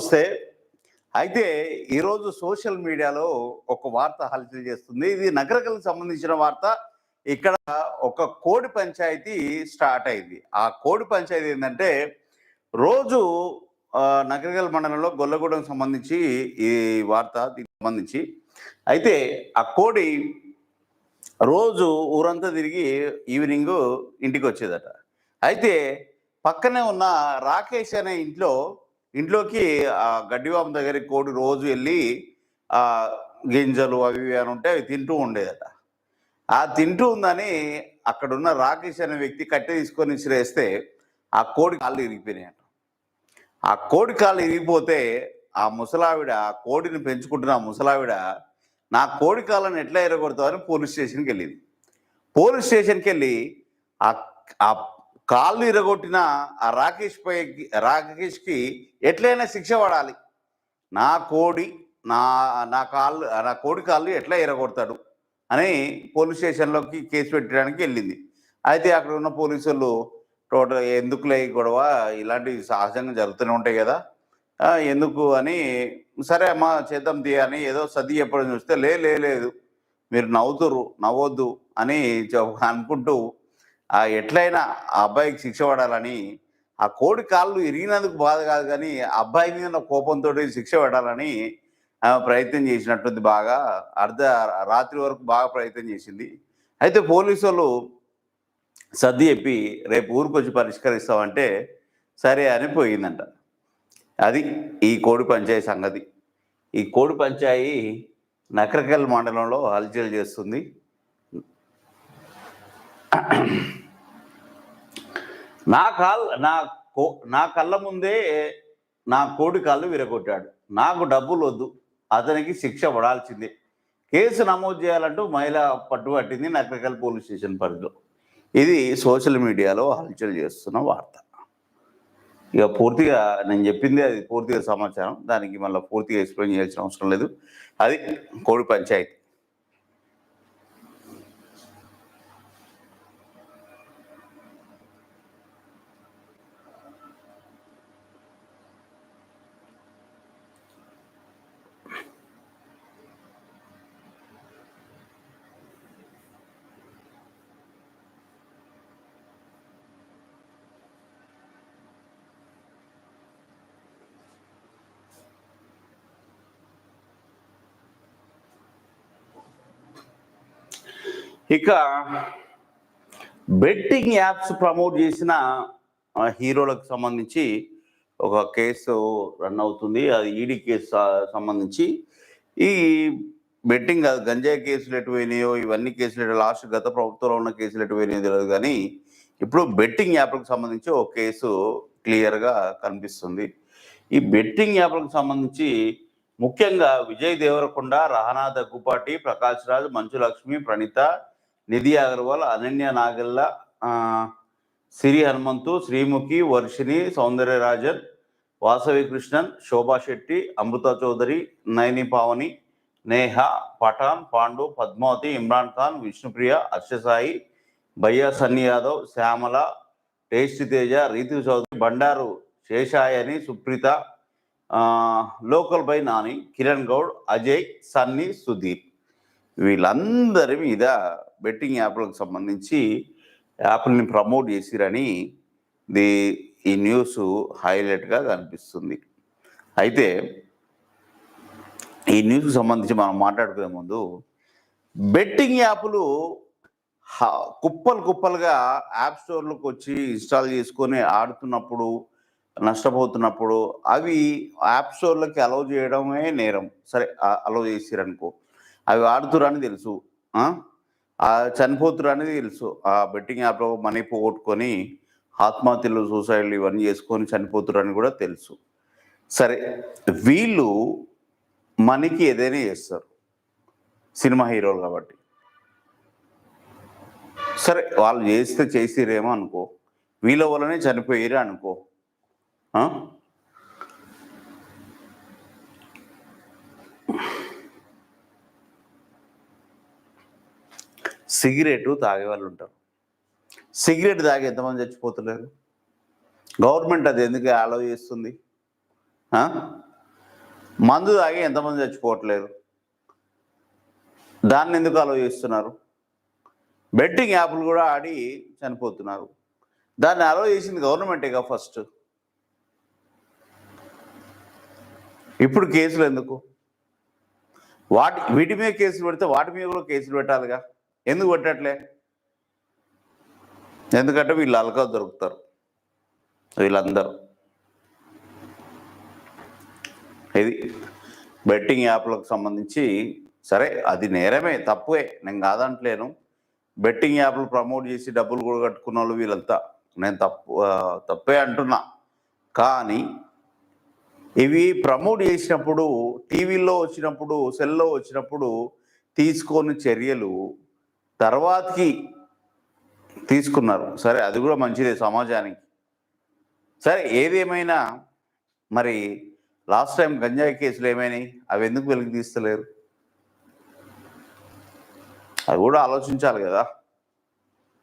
వస్తే అయితే ఈరోజు సోషల్ మీడియాలో ఒక వార్త హల్చల్ చేస్తుంది. ఇది నగరకలకు సంబంధించిన వార్త. ఇక్కడ ఒక కోడి పంచాయతీ స్టార్ట్ అయింది. ఆ కోడి పంచాయతీ ఏంటంటే రోజు నగరకల్ మండలంలో గొల్లగూడెం సంబంధించి ఈ వార్త దీనికి సంబంధించి. అయితే ఆ కోడి రోజు ఊరంతా తిరిగి ఈవినింగ్ ఇంటికి వచ్చేదట. అయితే పక్కనే ఉన్న రాకేష్ అనే ఇంట్లోకి ఆ గడ్డివాము దగ్గరికి కోడి రోజు వెళ్ళి ఆ గింజలు అవి ఇవి అని ఉంటే అవి తింటూ ఉండేదట. ఆ తింటూ ఉందని అక్కడున్న రాకేష్ అనే వ్యక్తి కట్టె తీసుకొని విసిరేస్తే ఆ కోడి కాళ్ళు ఇరిగిపోయినాయట. ఆ కోడి కాళ్ళు ఇరిగిపోతే ఆ ముసలావిడ, కోడిని పెంచుకుంటున్న ఆ ముసలావిడ, నా కోడి కాళ్ళని ఎట్లా ఎరగొడతామని పోలీస్ స్టేషన్కి వెళ్ళింది. పోలీస్ స్టేషన్కి వెళ్ళి ఆ కాళ్ళు ఇరగొట్టిన ఆ రాకేష్కి ఎట్లయినా శిక్ష పడాలి, నా కోడి నా కోడి కాళ్ళు ఎట్లా ఎరగొడతాడు అని పోలీస్ స్టేషన్లోకి కేసు పెట్టడానికి వెళ్ళింది. అయితే అక్కడ ఉన్న పోలీసు వాళ్ళు టోటల్ ఎందుకులే గొడవ, ఇలాంటివి సహజంగా జరుగుతూనే ఉంటాయి కదా, ఎందుకు అని సరే అమ్మా చేద్దాం తీ అని ఏదో సర్ది చెప్పడం చూస్తే లేదు మీరు నవ్వొద్దు అని అనుకుంటూ ఎట్లయినా ఆ అబ్బాయికి శిక్ష పడాలని, ఆ కోడి కాళ్ళు ఇరిగినందుకు బాధ కాదు కానీ అబ్బాయి మీద కోపంతో శిక్ష పడాలని ప్రయత్నం చేసినట్టుంది. బాగా రాత్రి వరకు బాగా ప్రయత్నం చేసింది. అయితే పోలీసు వాళ్ళు సర్ది చెప్పి రేపు ఊరికి వచ్చి పరిష్కరిస్తామంటే సరే అని పోయిందంట. అది ఈ కోడి పంచాయతీ సంగతి. ఈ కోడి పంచాయతీ నకరకల్ మండలంలో హల్చల్ చేస్తుంది. నా కళ్ళ ముందే నా కోడి కాళ్ళు విరగొట్టాడు, నాకు డబ్బులు వద్దు, అతనికి శిక్ష పడాల్సిందే, కేసు నమోదు చేయాలంటూ మహిళ పట్టుబట్టింది నకరకల్ పోలీస్ స్టేషన్ పరిధిలో. ఇది సోషల్ మీడియాలో హల్చల్ చేస్తున్న వార్త. ఇక పూర్తిగా నేను చెప్పింది అది పూర్తిగా సమాచారం, దానికి మళ్ళీ పూర్తిగా ఎక్స్ప్లెయిన్ చేయాల్సిన అవసరం లేదు. అది కోడి పంచాయతీ. ఇక బెట్టింగ్ యాప్స్ ప్రమోట్ చేసిన హీరోలకు సంబంధించి ఒక కేసు రన్ అవుతుంది. అది ఈడీ కేసు సంబంధించి. ఈ బెట్టింగ్ గంజాయి కేసులు ఎటు పోయినాయో, ఇవన్నీ కేసులు లాస్ట్ గత ప్రభుత్వంలో ఉన్న కేసులు ఎటు పోయినాయో తెలియదు కానీ ఇప్పుడు బెట్టింగ్ యాప్లకు సంబంధించి ఒక కేసు క్లియర్గా కనిపిస్తుంది. ఈ బెట్టింగ్ యాప్లకు సంబంధించి ముఖ్యంగా విజయ్ దేవరకొండ, రహనా దగ్గుపాటి, ప్రకాష్ రాజ్, మంచు లక్ష్మి, ప్రణీత, నిధి అగర్వాల్, అనన్య నాగల్ల, సిరి హనుమంతు, శ్రీముఖి, వర్షిణి, సౌందర్యరాజన్, వాసవి కృష్ణన్, శోభా శెట్టి, అమృత Chowdary, Nayani Pavani, Neha, Pathan, Pandu, Padmavati, Imran Khan, Vishnupriya, Harshasai, Bhayya Sunny Yadav, Shyamala, tasty Teja, Ritu Chowdary, Bandaru Sheshayani, Supritha, local boy Nani, Kiran Goud, Ajay, Sunny, Sudheer, వీళ్ళందరి మీద బెట్టింగ్ యాప్లకు సంబంధించి యాప్ని ప్రమోట్ చేసిరని ఈ న్యూస్ హైలైట్గా కనిపిస్తుంది. అయితే ఈ న్యూస్కి సంబంధించి మనం మాట్లాడుకునే ముందు, బెట్టింగ్ యాప్లు కుప్పలుగా యాప్ స్టోర్లకు వచ్చి ఇన్స్టాల్ చేసుకొని ఆడుతున్నప్పుడు, నష్టపోతున్నప్పుడు అవి యాప్ స్టోర్లకి అలౌ చేయడమే నేరం. సరే అలౌ చేసిరనుకో, అవి ఆడుతురని తెలుసు, చనిపోతురు అనేది తెలుసు, ఆ బెట్టింగ్ యాప్లో మనీ పోగొట్టుకొని ఆత్మహత్యలు, సూసైడ్లు ఇవన్నీ చేసుకొని చనిపోతురని కూడా తెలుసు. సరే వీళ్ళు మనీకి ఏదైనా చేస్తారు, సినిమా హీరోలు కాబట్టి. సరే వాళ్ళు చేసిరేమో అనుకో, వీళ్ళ వల్లనే చనిపోయారు అనుకో, సిగరెట్ తాగే వాళ్ళు ఉంటారు. సిగరెట్ తాగి ఎంతమంది చచ్చిపోతున్నారు? గవర్నమెంట్ అది ఎందుకు అలౌ చేస్తుంది? మందు తాగి ఎంతమంది చచ్చిపోవట్లేరు? దాన్ని ఎందుకు ఆలోచిస్తున్నారు? బెట్టింగ్ యాప్లు కూడా ఆడి చనిపోతున్నారు. దాన్ని అలో చేసింది గవర్నమెంటేగా ఫస్ట్. ఇప్పుడు కేసులు ఎందుకు? వీటి మీద కేసులు పెడితే వాటి మీద కూడా కేసులు పెట్టాలిగా. ఎందుకు పెట్టట్లే? ఎందుకంటే వీళ్ళు అలగా దొరుకుతారు వీళ్ళందరూ. ఇది బెట్టింగ్ యాప్లకు సంబంధించి. సరే, అది నేరమే, తప్పువే, నేను కాదంటలేను. బెట్టింగ్ యాప్లు ప్రమోట్ చేసి డబ్బులు కూడా కట్టుకున్న వాళ్ళు వీళ్ళంతా, నేను తప్పే అంటున్నా. కానీ ఇవి ప్రమోట్ చేసినప్పుడు, టీవీల్లో వచ్చినప్పుడు, సెల్లో వచ్చినప్పుడు తీసుకొని చర్యలు తర్వాతకి తీసుకున్నారు. సరే, అది కూడా మంచిదే సమాజానికి. సరే, ఏదేమైనా మరి లాస్ట్ టైం గంజాయి కేసులు ఏమైనాయి? అవి ఎందుకు వెలికి తీస్తలేరు? అది కూడా ఆలోచించాలి కదా.